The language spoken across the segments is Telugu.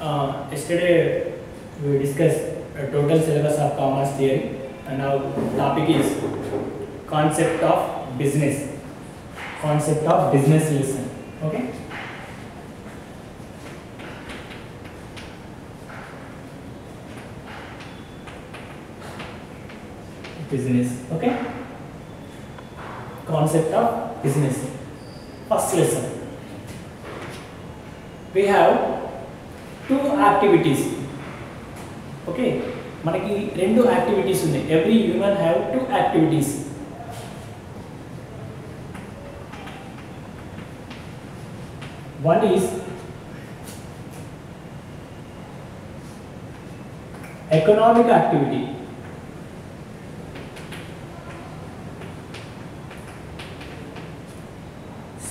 Yesterday we discussed a total syllabus of commerce theory, and now topic is concept of business. Concept of business lesson. Okay. Business. Okay. Concept of business. First lesson. We have two activities. Okay, మనకి రెండు యాక్టివిటీస్ ఉన్నాయి. Every human have two activities. One is economic activity.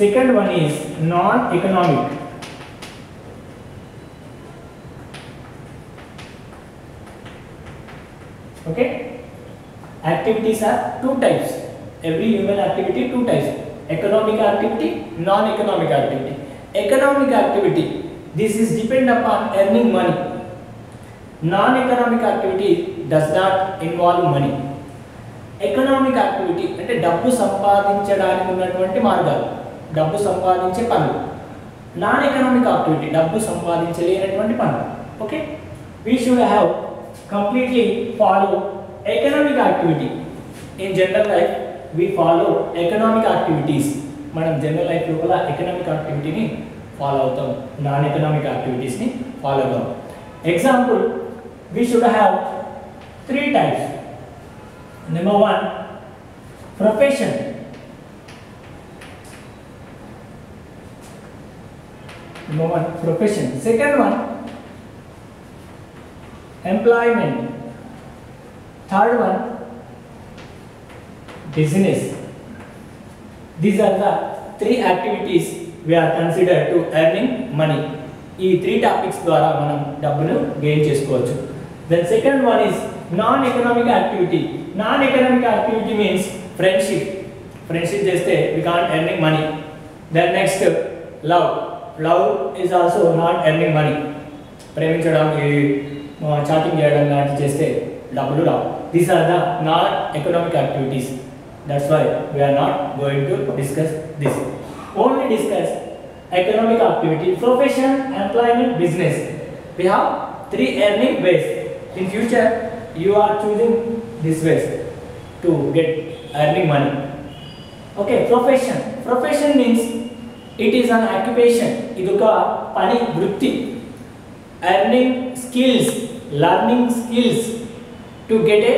Second one is non-economic. Okay, activities are two types. Every human activity two types: economic activity, non-economic activity. Economic activity, this is depend upon earning money. Non-economic activity does not involve money. Economic activity అంటే డబ్బు సంపాదించడానికి ఉన్నటువంటి మార్గాలు, డబ్బు సంపాదించే పనులు. నాన్ ఎకనామిక్ యాక్టివిటీ డబ్బు సంపాదించలేనటువంటి పనులు. Okay, we should have completely follow economic activity. In general life we follow economic activities. మనం జనరల్ లైఫ్ లోపల ఎకనామిక్ యాక్టివిటీని ఫాలో అవుతాం, నాన్ ఎకనామిక్ యాక్టివిటీస్ని ఫాలో అవుతాం. Example, we should have three types. Number one, profession. Number one, profession. Second one, employment. Third one, business. These are the three activities we are considered to earning money. ఈ త్రీ టాపిక్స్ ద్వారా మనం డబ్బును గెయిన్ చేసుకోవచ్చు. Then second one is non-economic activity. Non-economic activity means friendship. Friendship చేస్తే we can't earning money. Then next, love. Love is also not earning money. ప్రేమించడం, చాటింగ్ చేయడం లాంటివి చేస్తే డబ్బులు రావు. These are the non-economic activities. That's why we are not going to discuss this. Only discuss economic activity, profession, employment, business. We have three earning ways. In future, you are choosing this ways to get earning money. Okay, profession. Profession means it is an occupation. Iduka pani vritti. Earning skills, learning skills to get a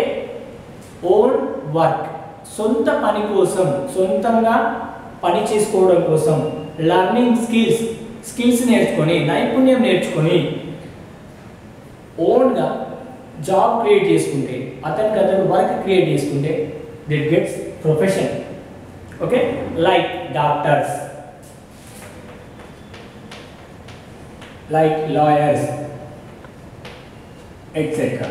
own work. సొంత పని కోసం, సొంతంగా పని చేసుకోవడం కోసం లర్నింగ్ స్కిల్స్ నేర్చుకొని, నైపుణ్యం నేర్చుకొని ఓన్గా జాబ్ క్రియేట్ చేసుకుంటే, అతను వర్క్ క్రియేట్ చేసుకుంటే it gets profession. Okay, like doctors, like lawyers, etcetera.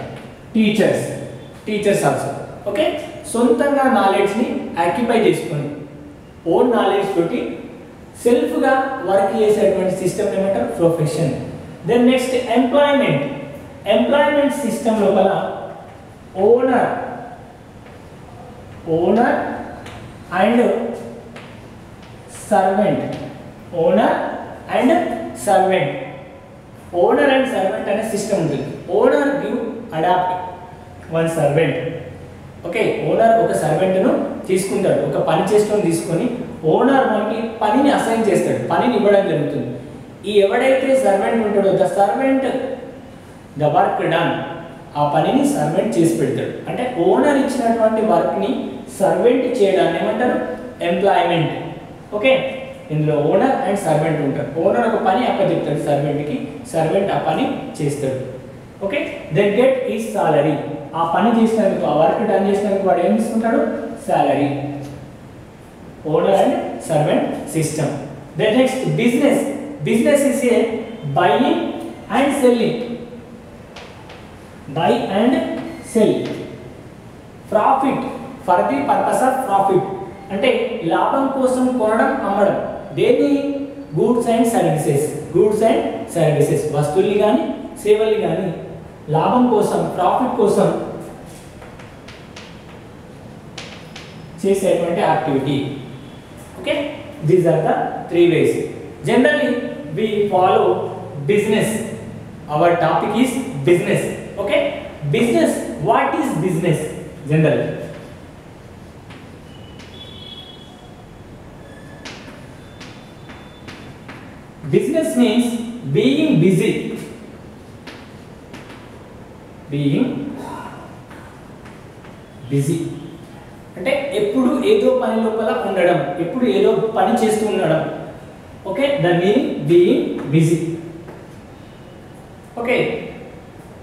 Teachers also. Okay, సొంతంగా నాలెడ్జ్ని ఆక్యుపై చేసుకొని ఓన్ నాలెడ్జ్ తోటి సెల్ఫ్గా వర్క్ చేసేటువంటి సిస్టమ్ ఏమంటారు? Profession. Then next employment. Employment system లోపల owner and servant. Owner and servant అనే సిస్టమ్ ఉంటుంది. Owner give adopt one servant. Okay, owner ఒక సర్వెంట్ను తీసుకుంటాడు, ఒక పని చేసేటోని తీసుకొని ఓనర్ మనకి పనిని అసైన్ చేస్తాడు, పనిని ఇవ్వడం జరుగుతుంది. ఈ ఎవడైతే సర్వెంట్ ఉంటాడో ద వర్క్ డన్, ఆ పనిని సర్వెంట్ చేసి పెడతాడు. అంటే ఓనర్ ఇచ్చినటువంటి వర్క్ని సర్వెంట్ చేయడాన్ని ఏమంటారు? ఎంప్లాయ్మెంట్. ఓకే, ఇందులో ఓనర్ అండ్ సర్వెంట్ ఉంటారు. ఓనర్ ఒక పని అప్పచెప్తాడు సర్వెంట్కి, సర్వెంట్ ఆ పని చేస్తాడు. Okay, then get is salary. ఆ పని చేసినందుకు, ఆ వర్క్ డన్ చేసినందుకు వాడు ఏం తీసుకుంటాడు? Salary. Owner and servant system. Then next business. Business is a buying and selling. Buy and sell. Profit, for the purpose of profit. అంటే లాభం కోసం కొనడం, అమ్మడం. దేని? Goods and services. Goods and services, వస్తువుల్ని కానీ సేవల్ని కానీ లాభం కోసం, ప్రాఫిట్ కోసం చేసేటువంటి activity. Okay, these are the 3 ways. Generally we follow business. Our topic is business. Okay, business. What is business generally? Business means being busy. Being busy అంటే ఎప్పుడు ఏదో పని లోపల ఉండడం, ఎప్పుడు ఏదో పని చేస్తూ ఉండడం. Okay, the meaning being busy. Okay,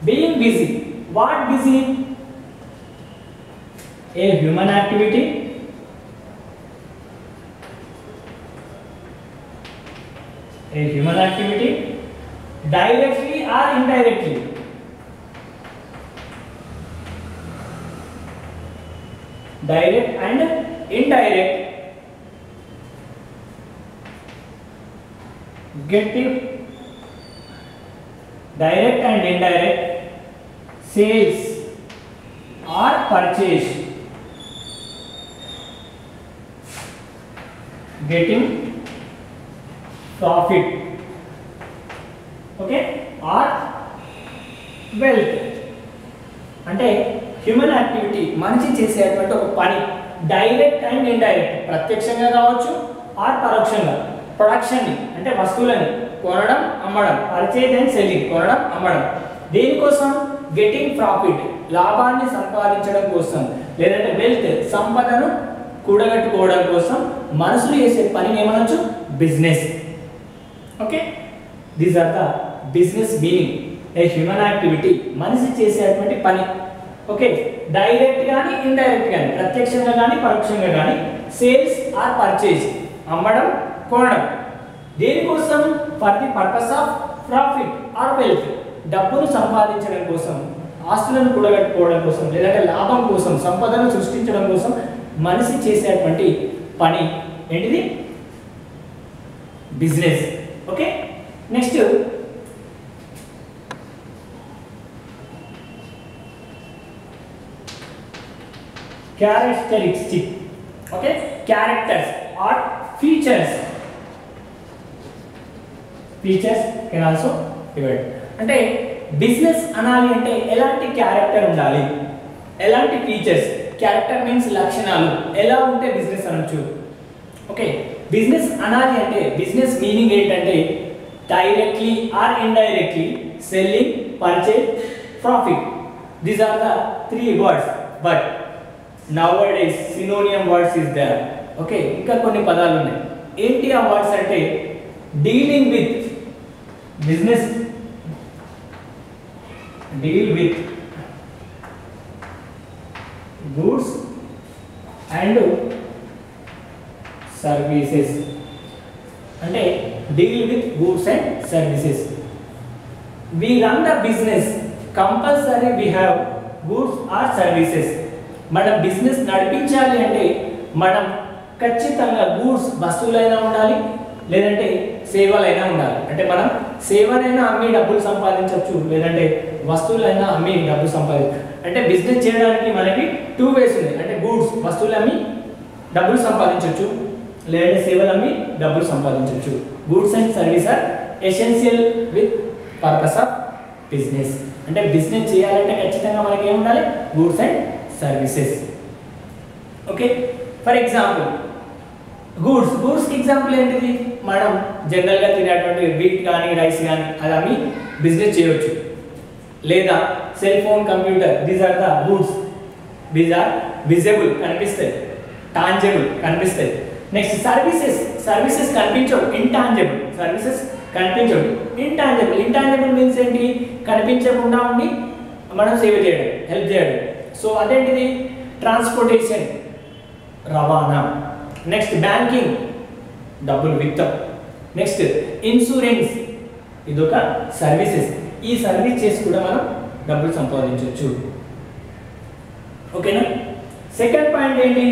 being busy. What busy? A human activity, a human activity directly or indirectly. Direct and indirect getting direct and indirect sales or purchase, getting profit, okay, or wealth. అంటే హ్యూమన్ యాక్టివిటీ మనిషి చేసేటువంటి ఒక పని, డైరెక్ట్ అండ్ ఇండైరెక్ట్, ప్రత్యక్షంగా కావచ్చు ఆర్ పరోక్షంగా. ప్రొడక్షన్ని అంటే వస్తువులని కొనడం, అమ్మడం, పర్చేజ్ అండ్ సెల్లింగ్, కొనడం, అమ్మడం. దేనికోసం? గెటింగ్ ప్రాఫిట్, లాభాన్ని సంపాదించడం కోసం, లేదంటే వెల్త్, సంపదను కూడగట్టుకోవడం కోసం మనుషులు చేసే పనిని ఏమనొచ్చు? Business. Okay, these are the business meaning. A human activity, మనిషి చేసేటువంటి పని. ఓకే, డైరెక్ట్ కానీ ఇండైరెక్ట్ కానీ, ప్రత్యక్షంగా కానీ పరోక్షంగా కానీ. సేల్స్ ఆర్ పర్చేజ్, అమ్మడం, కొనడం. దేనికోసం? For the purpose of profit or wealth, డబ్బును సంపాదించడం కోసం, ఆస్తులను కూడగట్టుకోవడం కోసం, లేదంటే లాభం కోసం, సంపదను సృష్టించడం కోసం మనిషి చేసేటువంటి పని ఏంటిది? Business. Okay, next characteristic. Okay, characters or features. Features can also divide. అంటే బిజినెస్ అనాలి అంటే ఎలాంటి క్యారెక్టర్ ఉండాలి, ఎలాంటి ఫీచర్స్. క్యారెక్టర్ మీన్స్ లక్షణాలు, ఎలా ఉంటే బిజినెస్ అనొచ్చు. ఓకే, బిజినెస్ అనాలి అంటే బిజినెస్ మీనింగ్ ఏంటంటే directly or indirectly selling, purchase, profit. These are the 3 words. But nowadays synonym words is there. Okay, ఇంకా కొన్ని పదాలు ఉన్నాయి. ఏంటి ఆ వర్డ్స్ అంటే dealing with business, deal with goods and services. అంటే deal with goods and services. we run the business, compulsory we have goods or services. మనం బిజినెస్ నడిపించాలి అంటే మనం ఖచ్చితంగా గూడ్స్, వస్తువులైనా ఉండాలి, లేదంటే సేవలైనా ఉండాలి. అంటే మనం సేవనైనా అమ్మి డబ్బులు సంపాదించవచ్చు, లేదంటే వస్తువులైనా అమ్మి డబ్బులు సంపాదించవచ్చు. అంటే బిజినెస్ చేయడానికి మనకి 2 ways ఉన్నాయి. అంటే గూడ్స్, వస్తువులు అమ్మి డబ్బులు సంపాదించవచ్చు, లేదంటే సేవలు అమ్మి డబ్బులు సంపాదించవచ్చు. Goods and service are essential with purpose of business. అంటే బిజినెస్ చేయాలంటే ఖచ్చితంగా మనకి ఏమి ఉండాలి? Goods and services. Okay, for example గూడ్స్కి ఎగ్జాంపుల్ ఏంటిది? మనం జనరల్గా తినేటువంటి వీట్ కానీ రైస్ కానీ అది అమ్మి బిజినెస్ చేయవచ్చు. లేదా cell phone, computer, these are the goods. These are visible, కనిపిస్తాయి, టాంజిబుల్, కనిపిస్తాయి. నెక్స్ట్ సర్వీసెస్ కనిపించవు, ఇంటాంజిబుల్. సర్వీసెస్ కనిపించవు, ఇంటాంజిబుల్ మీన్స్ ఏంటి? కనిపించకుండా ఉండి మనం సేవ చేయడం, హెల్ప్ చేయడం. సో అదేంటిది? ట్రాన్స్పోర్టేషన్, రవాణా. నెక్స్ట్ బ్యాంకింగ్, డబ్బులు విత్తం. నెక్స్ట్ ఇన్సూరెన్స్, ఇదొక సర్వీసెస్. ఈ సర్వీస్ చేసి కూడా మనం డబ్బులు సంపాదించవచ్చు. ఓకేనా? సెకండ్ పాయింట్ ఏంటి?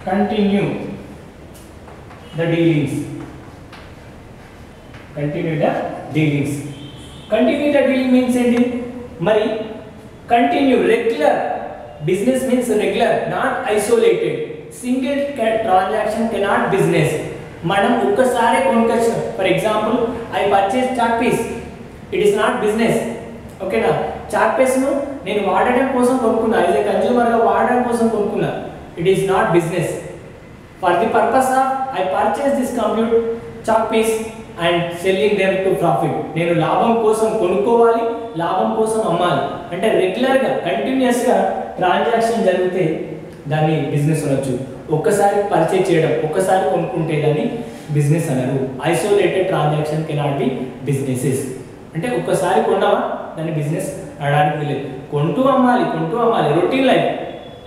Continue. the dealings. Continue the dealings. Continue the dealing means ఏంటి మరి continue regular business means regular not isolated single transaction cannot business మనం ఒక్కసారి కొనుక్కొచ్చిన for example I purchase chalk piece it is not business ఓకేనా చాక్ పీస్ ను నేను వాడడం కోసం కొనుక్కున్నా యాజ్ ఏ కన్స్యూమర్ గా వాడడం కోసం కొనుక్కున్నా it is not business for the purpose of I purchase this compute chalk piece and selling them to profit నేను లాభం కోసం కొనుక్కోవాలి లాభం కోసం అమ్మాలి అంటే రెగ్యులర్ గా కంటిన్యూస్ గా ట్రాన్సాక్షన్ జరిగితే దాన్ని బిజినెస్ అనొచ్చు ఒక్కసారి పర్చేజ్ చేయడం ఒక్కసారి కొనుక్కుంటే దాన్ని బిజినెస్ అనరు isolated transaction cannot be businesses అంటే ఒక్కసారి కొన్నావా దాన్ని బిజినెస్ అనడానికి లేదు కొంటూ అమ్మాలి routine life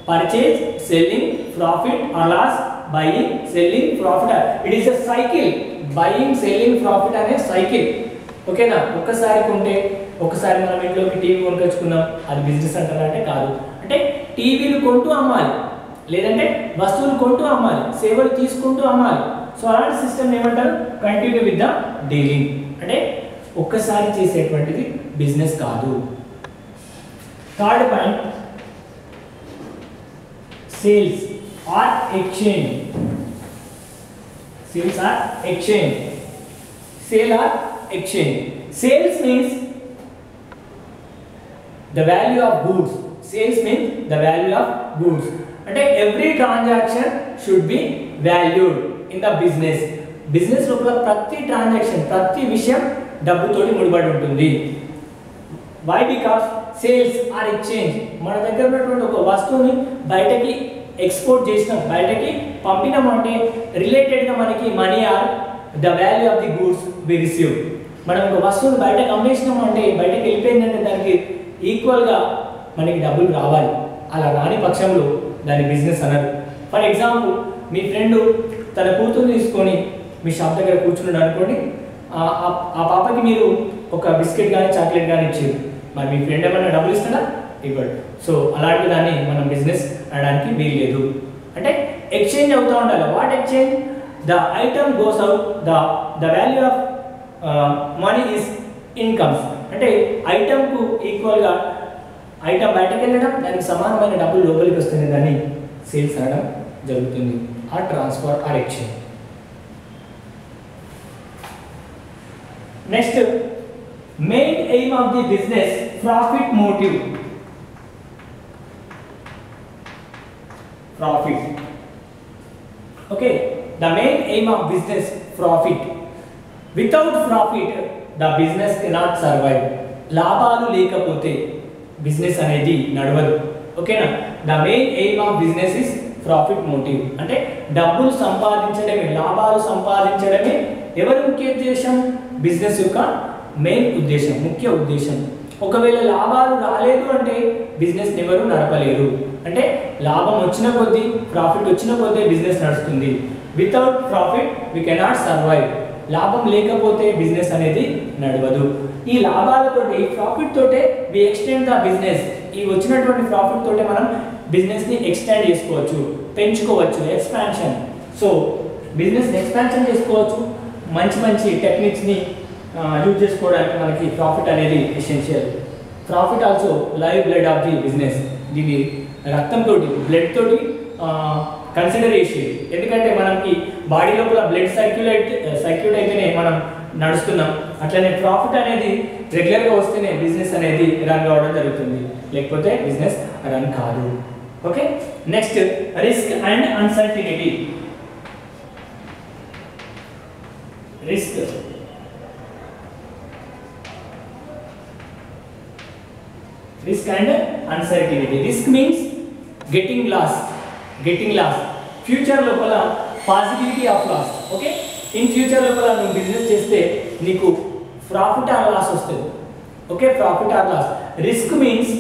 purchase selling profit or loss buying selling profit it is a cycle buying selling profit అనే సైకిల్ ఓకేనా ఒక్కసారి కొంటే ఒకసారి మనం ఇంట్లోకి టీవీ కొనుక్కొచ్చుకున్నాం అది బిజినెస్ అంటారా అంటే కాదు అంటే టీవీలు కొంటూ అమ్మాలి లేదంటే వస్తువులు కొంటూ అమ్మాలి సేవలు తీసుకుంటూ అమ్మాలి సో అలాంటి సిస్టమ్ ఏమంటారు కంటిన్యూ విత్ ద డీలింగ్ అంటే ఒక్కసారి చేసేటువంటిది బిజినెస్ కాదు third point sales or exchange sales or exchange sale or exchange sales means the value of goods sales means the value of goods అంటే every transaction should be valued in the business లోపల ప్రతి ట్రాన్సాక్షన్ ప్రతి విషయం డబ్బుతోటి ముడిపడి ఉంటుంది why because sales are exchange మన దగ్గర ఉన్నటువంటి ఒక వస్తువుని బయటకి ఎక్స్పోర్ట్ చేసినాం బయటకి పంపినాం అంటే రిలేటెడ్ గా మనకి money are the value of the goods we receive మనం ఒక వస్తువుని బయటకి అమ్మేసినాం అంటే బయటకి వెళ్ళిపోయిందంటే దానికి ఈక్వల్ గా మనకి డబ్బులు రావాలి అలా రాని పక్షంలో దాని బిజినెస్ అనరు ఫర్ ఎగ్జాంపుల్ మీ ఫ్రెండ్ తన కూతురు తీసుకొని మీ షాప్ దగ్గర కూర్చున్నాడు అనుకోండి ఆ పాపకి మీరు ఒక బిస్కెట్ కానీ చాక్లెట్ కానీ ఇచ్చారు మరి మీ ఫ్రెండ్ ఏమైనా డబ్బులు ఇస్తాడా ఇవ్వడు సో అలాంటి దాన్ని మనం బిజినెస్ అనడానికి వీలు లేదు అంటే ఎక్స్చేంజ్ అవుతూ ఉండాలి what exchange the item goes out the value of money is incomes అంటే ఐటమ్కు ఈక్వల్గా ఐటమ్ బయటకు వెళ్ళడం దానికి సమానమైన డబ్బులు లోపలికి వస్తుంది దాన్ని సేల్స్ అనడం జరుగుతుంది ఆ transfer or exchange next main aim of the business profit motive profit okay the main aim of business profit without profit the business cannot survive లాభాలు లేకపోతే బిజినెస్ అనేది నడవదు ఓకేనా the main aim of business is profit motive అంటే డబ్బులు సంపాదించడమే లాభాలు సంపాదించడమే ఎవరి ముఖ్య ఉద్దేశం బిజినెస్ యొక్క మెయిన్ ఉద్దేశం ముఖ్య ఉద్దేశం ఒకవేళ లాభాలు రాలేదు అంటే బిజినెస్ ఎవరు నడపలేరు అంటే లాభం వచ్చిన కొద్దీ ప్రాఫిట్ వచ్చిన కొద్దీ బిజినెస్ నడుస్తుంది without profit we cannot survive లాభం లేకపోతే బిజినెస్ అనేది నడవదు ఈ లాభాలతోటి ప్రాఫిట్ తోటే వి ఎక్స్టెండ్ ద బిజినెస్ ఈ వచ్చినటువంటి ప్రాఫిట్ తోటే మనం బిజినెస్ ని ఎక్స్టెండ్ చేసుకోవచ్చు పెంచుకోవచ్చు ఎక్స్పాన్షన్ సో బిజినెస్ ఎక్స్పాన్షన్ చేసుకోవచ్చు మంచి టెక్నిక్స్ ని యూజ్ చేసుకోవడానికి మనకి ప్రాఫిట్ అనేది essential profit also live blood of the business దీని రక్తం తోటి బ్లడ్ తోటి కన్సిడర్ చేసి ఎందుకంటే మనకి బాడీ లోపల బ్లడ్ సర్క్యూట్ అయితేనే మనం నడుస్తున్నాం అట్లనే ప్రాఫిట్ అనేది రెగ్యులర్గా వస్తేనే బిజినెస్ అనేది రన్ కావడం జరుగుతుంది లేకపోతే బిజినెస్ రన్ కాదు okay next risk and uncertainty risk and uncertainty risk means getting loss future లోపల possibility of loss okay in future లోపల నువ్వు బిజినెస్ చేస్తే నీకు ప్రాఫిట్ ఆర్ లాస్ వస్తుంది okay profit or loss risk means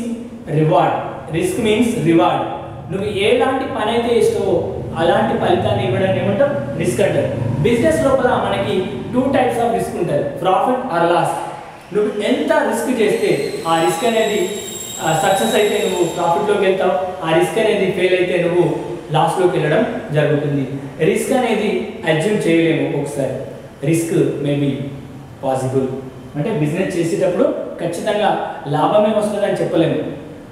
reward నువ్వు ఎలాంటి పని అయితే ఇస్తావో అలాంటి ఫలితాన్ని ఇవ్వడానికి ఏమంటాం రిస్క్ అంటారు బిజినెస్ లోపల మనకి 2 టైప్స్ ఆఫ్ రిస్క్ ఉంటుంది ప్రాఫిట్ ఆర్ లాస్ నువ్వు ఎంత రిస్క్ చేస్తే ఆ రిస్క్ అనేది సక్సెస్ అయితే నువ్వు ప్రాఫిట్లోకి వెళ్తావు ఆ రిస్క్ అనేది ఫెయిల్ అయితే నువ్వు లాస్లోకి వెళ్ళడం జరుగుతుంది. రిస్క్ అనేది అజ్యూమ్ చేయలేము. ఒక్కొక్కసారి రిస్క్ మేబీ పాసిబుల్, అంటే బిజినెస్ చేసేటప్పుడు ఖచ్చితంగా లాభమే వస్తుందని చెప్పలేము.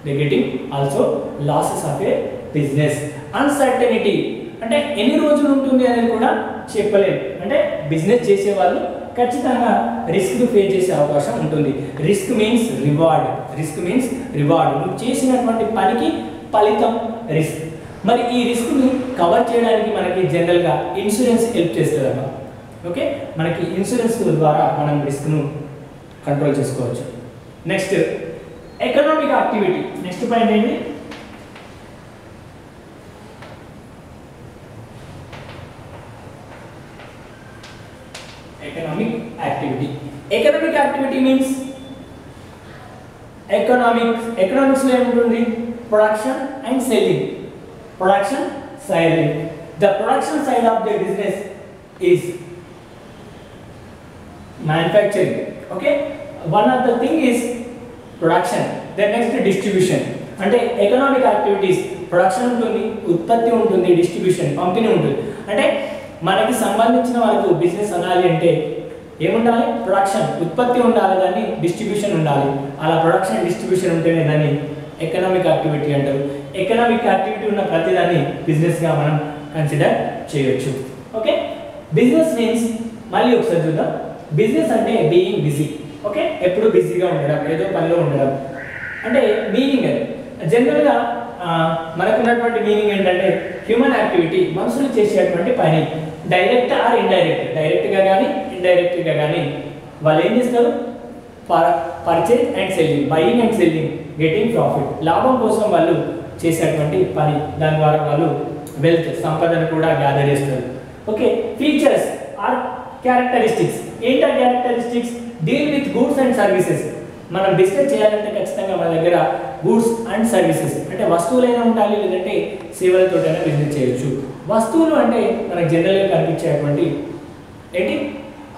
They getting also losses of A business. Uncertainty అంటే ఎన్ని రోజులు ఉంటుంది అనేది కూడా చెప్పలేము. అంటే బిజినెస్ చేసే వాళ్ళు ఖచ్చితంగా రిస్క్ ఫేస్ చేసే అవకాశం ఉంటుంది. Risk means reward. Risk means reward. నువ్వు చేసినటువంటి పనికి ఫలితం రిస్క్. మరి ఈ రిస్క్ని కవర్ చేయడానికి మనకి జనరల్గా ఇన్సూరెన్స్ హెల్ప్ చేస్తుంది అన్నమాట. ఓకే, మనకి ఇన్సూరెన్స్ ద్వారా మనం రిస్క్ను కంట్రోల్ చేసుకోవచ్చు. Next economic activity. Next point ఏంటి? economic activity. Economic activity means economics లో ఏముంటుంది? Production and selling. Production, selling. The production side of the business is manufacturing. Okay, one of the thing is production, then next distribution. అంటే ఎకనామిక్ యాక్టివిటీస్ ప్రొడక్షన్ ఉంటుంది, ఉత్పత్తి ఉంటుంది, డిస్ట్రిబ్యూషన్ పంపిణీ ఉంటుంది. అంటే మనకి సంబంధించిన వరకు బిజినెస్ అనాలి అంటే ఏముండాలి? ప్రొడక్షన్, ఉత్పత్తి ఉండాలి, దాన్ని డిస్ట్రిబ్యూషన్ ఉండాలి. అలా ప్రొడక్షన్ డిస్ట్రిబ్యూషన్ ఉంటేనే దాన్ని ఎకనామిక్ యాక్టివిటీ అంటారు. ఎకనామిక్ యాక్టివిటీ ఉన్న ప్రతిదాన్ని బిజినెస్గా మనం కన్సిడర్ చేయొచ్చు. ఓకే, బిజినెస్ మీన్స్ మళ్ళీ ఒకసారి చూద్దాం. బిజినెస్ అంటే బీయింగ్ బిజీ. ఓకే, ఎప్పుడు బిజీగా ఉండడం, ఏదో పనిలో ఉండడం అంటే మీనింగ్. జనరల్గా మనకున్నటువంటి మీనింగ్ ఏంటంటే హ్యూమన్ యాక్టివిటీ, మనుషులు చేసేటువంటి పని. డైరెక్ట్ ఆర్ ఇండైరెక్ట్, డైరెక్ట్గా కానీ ఇండైరెక్ట్గా కానీ వాళ్ళు ఏం చేస్తారు? Purchase and selling, buying and selling, getting profit. లాభం కోసం వాళ్ళు చేసేటువంటి పని. దాని ద్వారా వాళ్ళు వెల్త్, సంపదను కూడా గ్యాదర్ చేస్తారు. Okay, features or characteristics. ఏంటా characteristics? Deal with goods and services. మనం బిజినెస్ చేయాలంటే ఖచ్చితంగా మన దగ్గర గూడ్స్ అండ్ సర్వీసెస్ అంటే వస్తువులైనా ఉండాలి, లేదంటే సేవలతోటైనా బిజినెస్ చేయొచ్చు. వస్తువులు అంటే మనకు జనరల్గా కనిపించేటువంటి ఏంటి?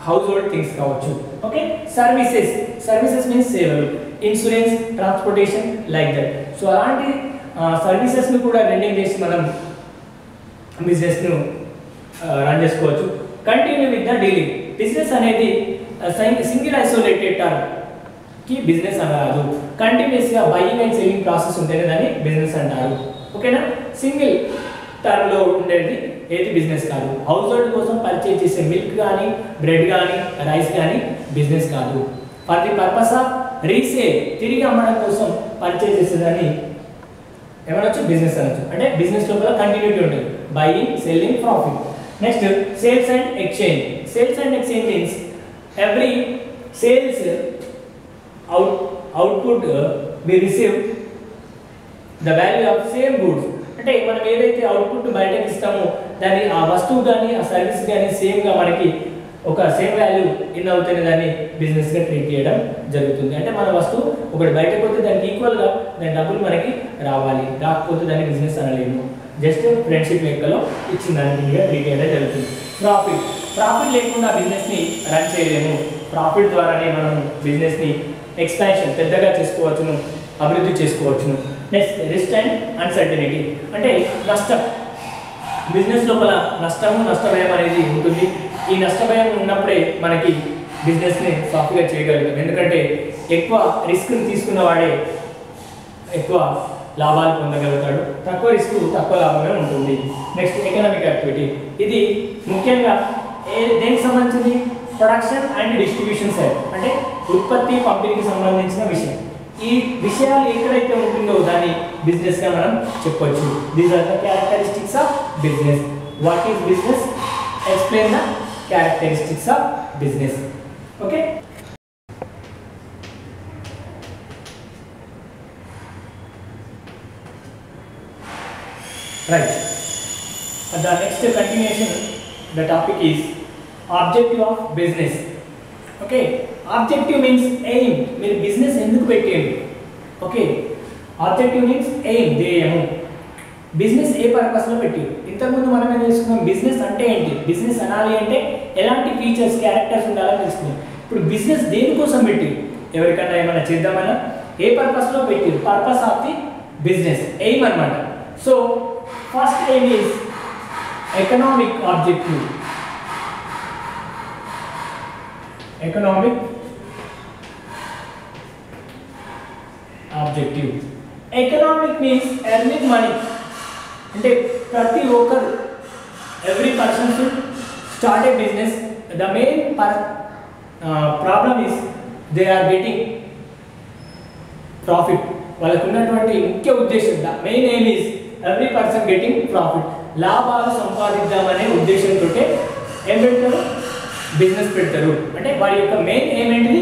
హౌస్ హోల్డ్ థింగ్స్ కావచ్చు. ఓకే, సర్వీసెస్ మీన్స్ సేవలు, insurance, transportation, like that. So అలాంటి సర్వీసెస్ని కూడా రెండింగ్ చేసి మనం బిజినెస్ను రన్ చేసుకోవచ్చు. Continue with the dealing. Business అనేది సింగిల్ ఐసోలేటెడ్ టర్మ్ కి బిజినెస్ అనరాదు. కంటిన్యూస్గా బయింగ్ అండ్ సెల్లింగ్ ప్రాసెస్ ఉంటేనే దాన్ని బిజినెస్ అంటారు. ఓకేనా? సింగిల్ టర్మ్లో ఉండేది ఏది బిజినెస్ కాదు. హౌస్ హోల్డ్ కోసం పర్చేజ్ చేసే మిల్క్ కానీ, బ్రెడ్ కానీ, రైస్ కానీ బిజినెస్ కాదు. For the purpose of resale, తిరిగి అమ్మడం కోసం పర్చేజ్ చేసేదాన్ని ఏమనొచ్చు? బిజినెస్ అనొచ్చు. అంటే బిజినెస్ లోపల కంటిన్యూటీ ఉంటుంది. Buying, selling, profit. Next sales and exchange. Sales and exchange means every sales output we receive the value of same goods. అంటే మనం ఏదైతే అవుట్పుట్ బయటకి ఇస్తామో దాని ఆ వస్తువు కానీ ఆ సర్వీస్ కానీ సేమ్గా మనకి ఒక సేమ్ వాల్యూ ఇన్ అవుతుంది, దాన్ని బిజినెస్గా ట్రీట్ చేయడం జరుగుతుంది. అంటే మన వస్తువు ఒకటి బయటకు పోతే దానికి ఈక్వల్గా దాని డబ్బులు మనకి రావాలి, రాకపోతే దాన్ని బిజినెస్ అనలేము. జస్ట్ ఫ్రెండ్షిప్ లెక్కలో ఇచ్చిన దానిగా ట్రీట్ చేయడం జరుగుతుంది. ప్రాఫిట్ లేకుండా బిజినెస్ని రన్ చేయలేము. ప్రాఫిట్ ద్వారానే మనం బిజినెస్ని ఎక్స్పాన్షన్ పెద్దగా చేసుకోవచ్చును, అభివృద్ధి చేసుకోవచ్చును. నెక్స్ట్ రిస్క్ అండ్ అన్సర్టనిటీ అంటే నష్టం. బిజినెస్ లోపల నష్టభయం అనేది ఉంటుంది. ఈ నష్టభయం ఉన్నప్పుడే మనకి బిజినెస్ని సాఫీగా చేయగలుగుతాం. ఎందుకంటే ఎక్కువ రిస్క్ని తీసుకున్న వాడే ఎక్కువ లాభాలు పొందగలుగుతాడు. తక్కువ రిస్క్ తక్కువ లాభమే ఉంటుంది. Next economic activity. ఇది ముఖ్యంగా దేనికి సంబంధించింది? ప్రొడక్షన్ అండ్ డిస్ట్రిబ్యూషన్ సైడ్ అంటే ఉత్పత్తి పంపిణీకి సంబంధించిన విషయం. ఈ విషయాలు ఎక్కడైతే ఉంటుందో దాన్ని బిజినెస్గా మనం చెప్పొచ్చు. These are the characteristics of business. What is business? Explain the characteristics of business. Okay, right. The next continuation, the topic is objective of business. Okay, objective means aim. మీరు బిజినెస్ ఎందుకు పెట్టేయండి? ఓకే, ఆబ్జెక్టివ్ మీన్స్ ఎయిమ్, ధ్యేయము. బిజినెస్ ఏ పర్పస్లో పెట్టి. ఇంతకుముందు మనం ఏం తెలుసుకున్నాం? బిజినెస్ అంటే ఏంటి, బిజినెస్ అనాలి అంటే ఎలాంటి ఫీచర్స్, క్యారెక్టర్స్ ఉండాలని తెలుసుకున్నాం. ఇప్పుడు బిజినెస్ దేనికోసం పెట్టి, ఎవరికైనా ఏమైనా చేద్దామన్నా ఏ పర్పస్లో పెట్టి, purpose of the business, aim అనమాట. So first aim is economic objective. Economic objective. Economic means earning money. అంటే ప్రతి ఒక్కరు every person should start a business. The main problem is they are getting profit. వాళ్ళకు ఉన్నటువంటి ముఖ్య ఉద్దేశం, the main aim is every person getting profit. లాభాలు సంపాదిద్దామనే ఉద్దేశంతో ఏం పెడతారు, బిజినెస్ పెడతారు. అంటే వారి యొక్క మెయిన్ ఏం ఏంటిది,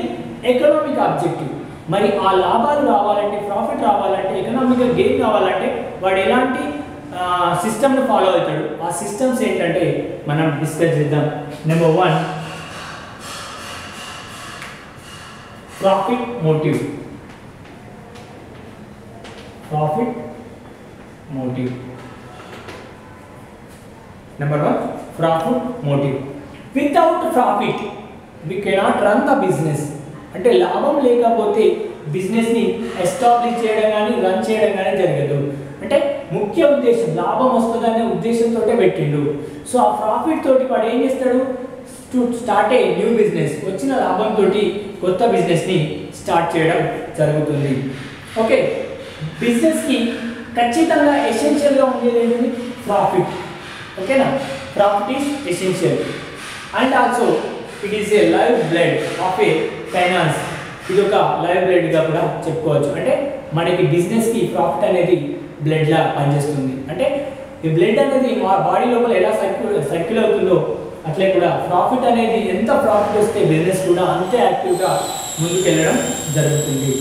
ఎకనామిక్ ఆబ్జెక్టివ్. మరి ఆ లాభాలు రావాలంటే, ప్రాఫిట్ రావాలంటే, ఎకనామిక్గా గెయిన్ కావాలంటే వాడు ఎలాంటి సిస్టమ్ను ఫాలో అవుతాడు. ఆ సిస్టమ్స్ ఏంటంటే మనం డిస్కస్ చేద్దాం. Number 1, profit motive. Profit motive. Number 1, profit motive. Without profit, we cannot run the business. అంటే లాభం లేకపోతే బిజినెస్ని ఎస్టాబ్లిష్ చేయడం కానీ రన్ చేయడం కానీ జరగదు. అంటే ముఖ్య ఉద్దేశం లాభం వస్తుందనే ఉద్దేశంతో పెట్టిండు. సో ఆ ప్రాఫిట్ తోటి వాడు ఏం చేస్తాడు, to start a new business. వచ్చిన లాభంతో కొత్త బిజినెస్ని స్టార్ట్ చేయడం జరుగుతుంది. ఓకే, బిజినెస్కి ఖచ్చితంగా ఎసెన్షియల్గా ఉండేది ఏంటంటే ప్రాఫిట్. ఓకేనా, profit is essential. And also it is a live blood of A finance. ఇది ఒక లైవ్ బ్లడ్గా కూడా చెప్పుకోవచ్చు. అంటే మనకి బిజినెస్కి ప్రాఫిట్ అనేది బ్లడ్లా పనిచేస్తుంది. అంటే ఈ బ్లడ్ అనేది మా బాడీ లోపల ఎలా సర్క్యుల్ అవుతుందో అట్లే కూడా ప్రాఫిట్ అనేది, ఎంత ప్రాఫిట్ వస్తే బిజినెస్ కూడా అంతే యాక్టివ్గా ముందుకెళ్ళడం జరుగుతుంది.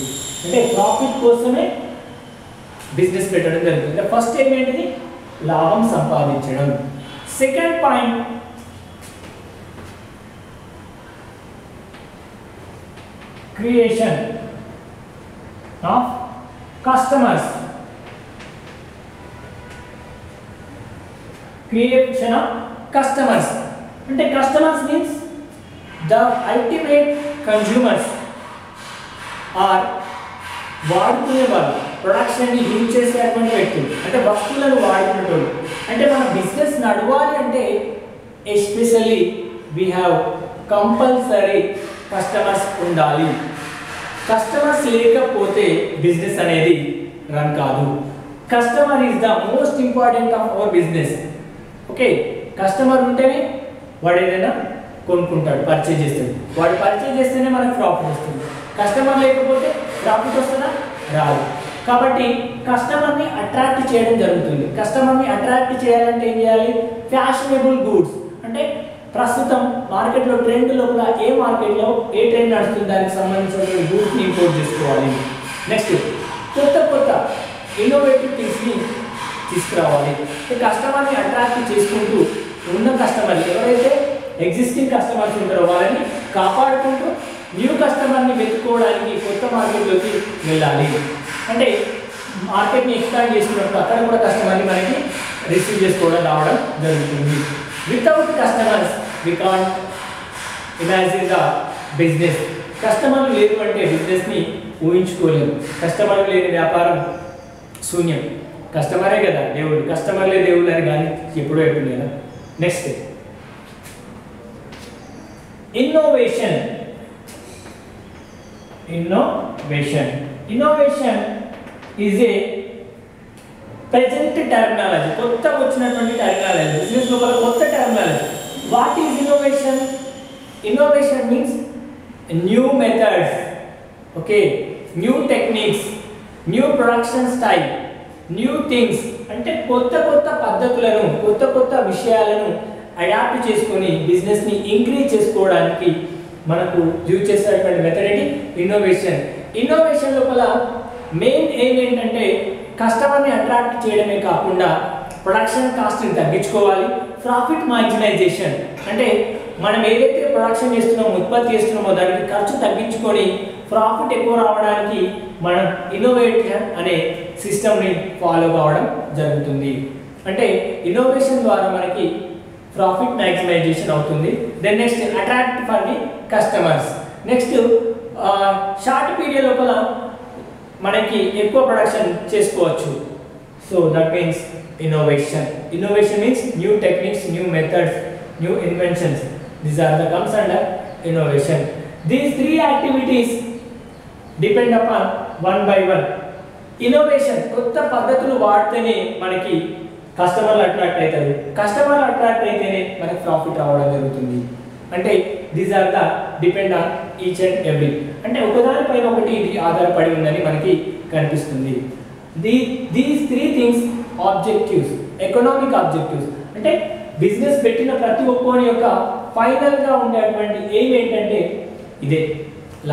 అంటే ప్రాఫిట్ కోసమే బిజినెస్ పెట్టడం జరుగుతుంది. అంటే ఫస్ట్ ఏమేంటిది, లాభం సంపాదించడం. Second point, creation of customers. Creation of customers అంటే customers means the ultimate consumers or వాడుకునే వాళ్ళు, ప్రొడక్షన్ని యూజ్ చేసేటువంటి వ్యక్తులు, అంటే వస్తువులను వాడుకునేటోళ్ళు. అంటే మన బిజినెస్ నడవాలి అంటే especially we have compulsory customers ఉండాలి. కస్టమర్స్ లేకపోతే బిజినెస్ అనేది రన్ కాదు. Customer is the most important of our business. Okay, customer ఉంటేనే వాడు ఏదైనా కొనుక్కుంటాడు, పర్చేజ్ చేస్తాడు. వాడు పర్చేజ్ చేస్తేనే మనకు ప్రాఫిట్ వస్తుంది. కస్టమర్ లేకపోతే ప్రాఫిట్ వస్తుందా, రాదు. కాబట్టి కస్టమర్ని అట్రాక్ట్ చేయడం జరుగుతుంది. కస్టమర్ని అట్రాక్ట్ చేయాలంటే ఏం చేయాలి, ఫ్యాషనబుల్ గూడ్స్. అంటే ప్రస్తుతం మార్కెట్లో ట్రెండ్ లోపల ఏ మార్కెట్లో ఏ ట్రెండ్ నడుస్తుంది దానికి సంబంధించిన గూడ్స్ని ఇంపోర్ట్ చేసుకోవాలి. నెక్స్ట్ కొత్త కొత్త ఇన్నోవేటివ్ థింగ్స్ని తీసుకురావాలి. కస్టమర్ని అట్రాక్ట్ చేసుకుంటూ ఉన్న కస్టమర్ ఎవరైతే ఎగ్జిస్టింగ్ కస్టమర్స్ ఉంటారో వాళ్ళని కాపాడుకుంటూ న్యూ కస్టమర్ని వెతుక్కోవడానికి కొత్త మార్కెట్లోకి వెళ్ళాలి. అంటే మార్కెట్ని ఎక్స్పాండ్ చేసినప్పుడు అక్కడ కూడా కస్టమర్ని మనకి రిసీవ్ చేసుకోవడం రావడం జరుగుతుంది. Without customers we can't imagine the business. కస్టమర్లు లేదు అంటే బిజినెస్ని ఊహించుకోలేము. కస్టమర్లు లేని వ్యాపారం శూన్యం. కస్టమరే కదా దేవుడు, కస్టమర్లే దేవుడు అని కానీ ఎప్పుడో ఎప్పుడు లేదా. Next innovation. Innovation is a present terminology. కొత్త వచ్చినటువంటి టెర్మినాలజీ, బిజినెస్ లోపల కొత్త terminology. What is innovation? Innovation means new methods, okay, new techniques, new production style, new things. అంటే కొత్త కొత్త పద్ధతులను, కొత్త కొత్త విషయాలను అడాప్ట్ చేసుకొని బిజినెస్ని ఇంక్రీజ్ చేసుకోవడానికి మనకు యూజ్ చేసేటువంటి మెథడ్ ఏంటి, ఇన్నోవేషన్. ఇన్నోవేషన్ లోపల మెయిన్ ఎయిమ్ ఏంటంటే కస్టమర్ని అట్రాక్ట్ చేయడమే కాకుండా ప్రొడక్షన్ కాస్ట్ని తగ్గించుకోవాలి. ప్రాఫిట్ మాక్సిమైజేషన్ అంటే మనం ఏదైతే ప్రొడక్షన్ చేస్తున్నామో, ఉత్పత్తి చేస్తున్నామో దానికి ఖర్చు తగ్గించుకొని ప్రాఫిట్ ఎక్కువ రావడానికి మనం ఇన్నోవేషన్ అనే సిస్టమ్ని ఫాలో కావడం జరుగుతుంది. అంటే ఇన్నోవేషన్ ద్వారా మనకి ప్రాఫిట్ మ్యాక్సిమైజేషన్ అవుతుంది. Then next attract for the customers. Next short period లోపల మనకి ఎక్కువ ప్రొడక్షన్ చేసుకోవచ్చు. So that means innovation. Innovation means new techniques, new methods, new inventions. These are the comes under innovation. These three activities depend upon one by one. Innovation కొత్త పద్ధతులు వాడితేనే మనకి కస్టమర్లు అట్రాక్ట్ అవుతారు, కస్టమర్లు అట్రాక్ట్ అయితేనే మనకి ప్రాఫిట్ రావడం జరుగుతుంది. అంటే these are the depend on each and every, అంటే ఒకదానిపైన ఒకటి ఇది ఆధారపడి ఉందని మనకి కనిపిస్తుంది. These three things objectives, economic objectives, అంటే బిజినెస్ పెట్టిన ప్రతి ఒక్కరి యొక్క ఫైనల్గా ఉండేటువంటి ఎయిమ్ ఏంటంటే ఇదే,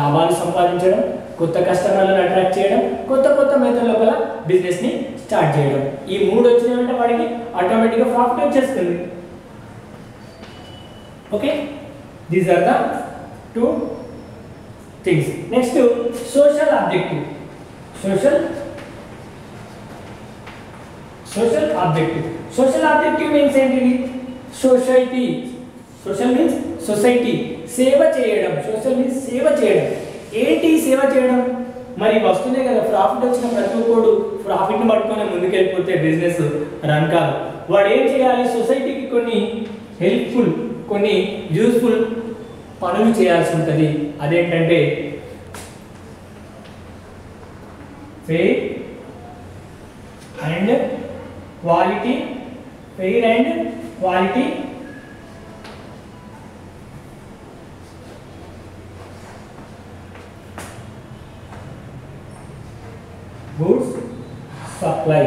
లాభాలు సంపాదించడం, కొత్త కస్టమర్లను అట్రాక్ట్ చేయడం, కొత్త కొత్త మెథడ్ లోపల బిజినెస్ని స్టార్ట్ చేయడం. ఈ మూడు వచ్చినాయంటే వాడికి ఆటోమేటిక్గా ప్రాఫిట్ వచ్చేస్తుంది. Okay, these are the two things. Next social objective. Social objective means ఏంటిది? సొసైటీ. సోషల్ మీన్స్ సొసైటీ, సేవ చేయడం. సోషల్ మీన్స్ సేవ చేయడం. ఏంటి సేవ చేయడం? మరి వస్తున్నాయి కదా, ప్రాఫిట్ వచ్చిన ప్రతి ఒక్కడు ప్రాఫిట్ని పట్టుకొని ముందుకెళ్ళిపోతే బిజినెస్ రన్ కాదు. వాడు ఏం చేయాలి? సొసైటీకి కొన్ని హెల్ప్ఫుల్, కొన్ని యూస్ఫుల్ పనులు చేయాల్సి ఉంటుంది. అదేంటంటే fair and quality, goods supply.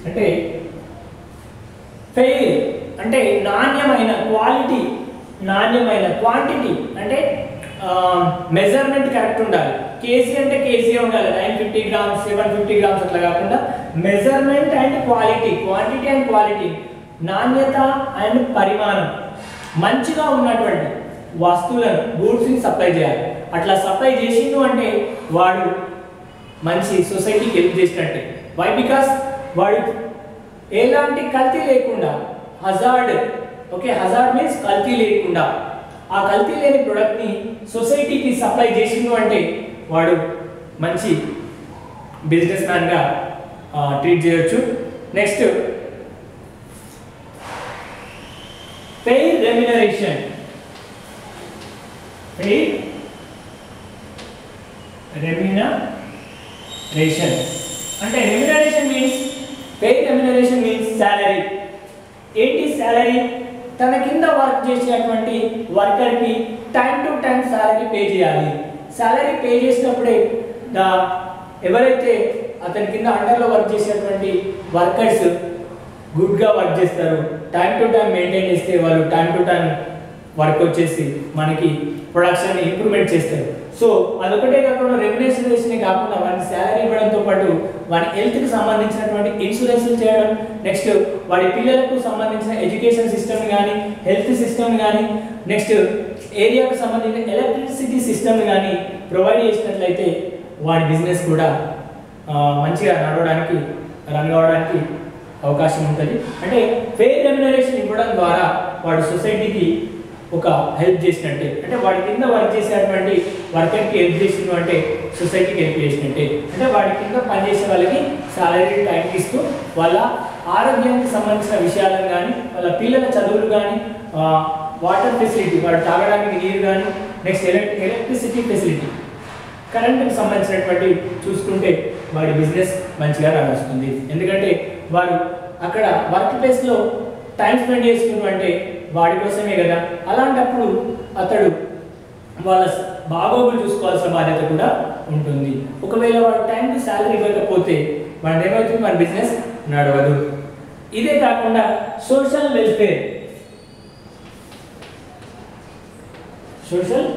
అంటే ఫెయిర్ అంటే నాణ్యమైన, క్వాలిటీ నాణ్యమైన, క్వాంటిటీ అంటే మెజర్మెంట్ కరెక్ట్ ఉండాలి. కేజీ అంటే కేజీ ఉండాలి, 950 grams 750 grams అట్లా కాకుండా measurement and quality, quantity and quality, నాణ్యత అండ్ పరిమాణం, మంచిగా ఉన్నటువంటి వస్తువులను, గూడ్స్ని సప్లై చేయాలి. అట్లా సప్లై చేసిండు అంటే వాడు మంచి సొసైటీకి హెల్ప్ చేసినట్టే. వై? బికాస్ వాడు ఎలాంటి కల్తీ లేకుండా, హజార్డ్, ఓకే, హజార్డ్ మీన్స్ కల్తీ లేకుండా, ఆ కల్తీ లేని ప్రొడక్ట్ని సొసైటీకి సప్లై చేసిండు అంటే వాడు మంచి బిజినెస్ మ్యాన్గా ట్రీట్ చేయొచ్చు. Next fair remuneration. అంటే remuneration means, fair remuneration means salary. ఏంటి శాలరీ? తన కింద వర్క్ చేసేటువంటి వర్కర్కి time to time salary pay చేయాలి. శాలరీ పే చేసినప్పుడే ఎవరైతే అతని కింద అండర్లో వర్క్ చేసేటువంటి వర్కర్స్ గుడ్గా వర్క్ చేస్తారు, టైం టు టైం మెయింటైన్ చేస్తే వాళ్ళు టైం టు టైం వర్క్ వచ్చేసి మనకి ప్రొడక్షన్ ఇంప్రూవ్మెంట్ చేస్తారు. సో అదొకటే కాకుండా రెమ్యునరేషన్ కాకుండా వాడికి శాలరీ ఇవ్వడంతో పాటు వాడి హెల్త్కి సంబంధించినటువంటి ఇన్సూరెన్స్లు చేయడం, నెక్స్ట్ వాడి పిల్లలకు సంబంధించిన ఎడ్యుకేషన్ సిస్టమ్ కానీ, హెల్త్ సిస్టమ్ కానీ, నెక్స్ట్ ఏరియాకు సంబంధించిన ఎలక్ట్రిసిటీ సిస్టమ్ కానీ ప్రొవైడ్ చేసినట్లయితే వాడి బిజినెస్ కూడా మంచిగా నడవడానికి, రన్ కావడానికి అవకాశం ఉంటుంది. అంటే ఫెయిర్ రెమ్యునరేషన్ ఇవ్వడం ద్వారా వాడు సొసైటీకి ఒక హెల్ప్ చేసినట్టే. అంటే వాడి కింద వర్క్ చేసేటువంటి వర్కర్కి హెల్ప్ చేసినట్టు అంటే సొసైటీకి హెల్ప్ చేసినట్టే. అంటే వాడి కింద పనిచేసే వాళ్ళకి సాలరీ టైంకి ఇస్తూ వాళ్ళ ఆరోగ్యానికి సంబంధించిన విషయాలను కానీ, వాళ్ళ పిల్లల చదువులు కానీ, వాటర్ ఫెసిలిటీ, వాడు తాగడానికి నీరు కానీ, నెక్స్ట్ ఎలక్ట్రిసిటీ ఫెసిలిటీ, కరెంట్కి సంబంధించినటువంటి చూసుకుంటే వాడి బిజినెస్ మంచిగా నడుస్తుంది. ఎందుకంటే వాడు అక్కడ వర్క్ ప్లేస్లో టైం స్పెండ్ చేసుకున్నాడు అంటే వాడి కోసమే కదా. అలాంటప్పుడు అతడు వాళ్ళ బాగోగులు చూసుకోవాల్సిన బాధ్యత కూడా ఉంటుంది. ఒకవేళ వాడు టైంకి శాలరీ ఇవ్వకపోతే వాడు ఏమవుతుంది, మన బిజినెస్ నడవదు. ఇదే కాకుండా social welfare. Social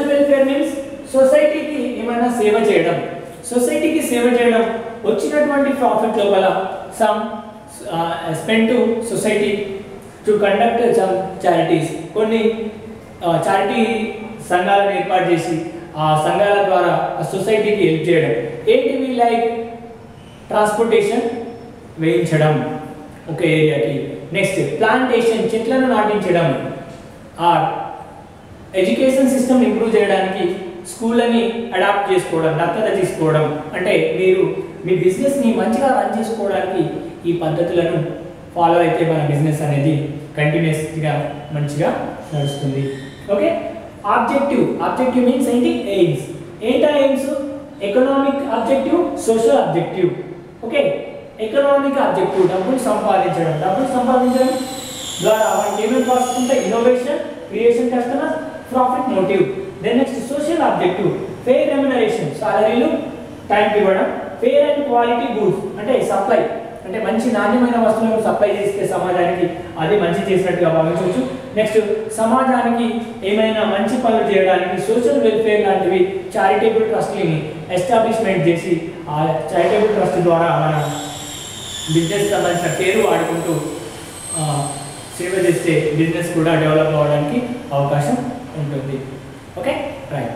welfare means సొసైటీకి ఏమైనా సేవ చేయడం. సొసైటీకి సేవ చేయడం, వచ్చినటువంటి ప్రాఫిట్ లోపల some spend to society to conduct some charities. కొన్ని చారిటీ సంఘాలను ఏర్పాటు చేసి ఆ సంఘాల ద్వారా సొసైటీకి హెల్ప్ చేయడం. ఏంటివి? లైక్ ట్రాన్స్పోర్టేషన్ వేయించడం ఒక ఏరియాకి, నెక్స్ట్ ప్లాంటేషన్ చెట్లను నాటించడం, ఎడ్యుకేషన్ సిస్టమ్ ఇంప్రూవ్ చేయడానికి స్కూళ్ళని అడాప్ట్ చేసుకోవడం, దత్తత తీసుకోవడం, అంటే మీరు మీ బిజినెస్ని మంచిగా రన్ చేసుకోవడానికి ఈ పద్ధతులను ఫాలో అయితే మన బిజినెస్ అనేది కంటిన్యూస్గా మంచిగా నడుస్తుంది. ఓకే, ఆబ్జెక్టివ్ మీన్స్ ఏంటి? ఎయిమ్స్. ఏంటా aims? Economic objective, social objective. Okay, economic objective డబ్బులు సంపాదించడం ద్వారా మనకి ఏమేమి ప్రాసెస్ ఉంటాయి? Innovation, creation, customers, profit motive. Then next social objective, fair remuneration, సాలరీలు టైంకి ఇవ్వడం. ఫెయిర్ అండ్ క్వాలిటీ గూడ్స్ అంటే సప్లై, అంటే మంచి నాణ్యమైన వస్తువులను సప్లై చేస్తే సమాజానికి అది మంచి చేసినట్టుగా భావించవచ్చు. నెక్స్ట్ సమాజానికి ఏమైనా మంచి పనులు చేయడానికి సోషల్ వెల్ఫేర్ లాంటివి చారిటబుల్ ట్రస్ట్ని ఎస్టాబ్లిష్మెంట్ చేసి ఆ చారిటబుల్ ట్రస్ట్ ద్వారా మన బిజినెస్ సంబంధించిన పేరు వాడుకుంటూ సేవ చేస్తే బిజినెస్ కూడా డెవలప్ అవ్వడానికి అవకాశం ఉంటుంది. Okay, right.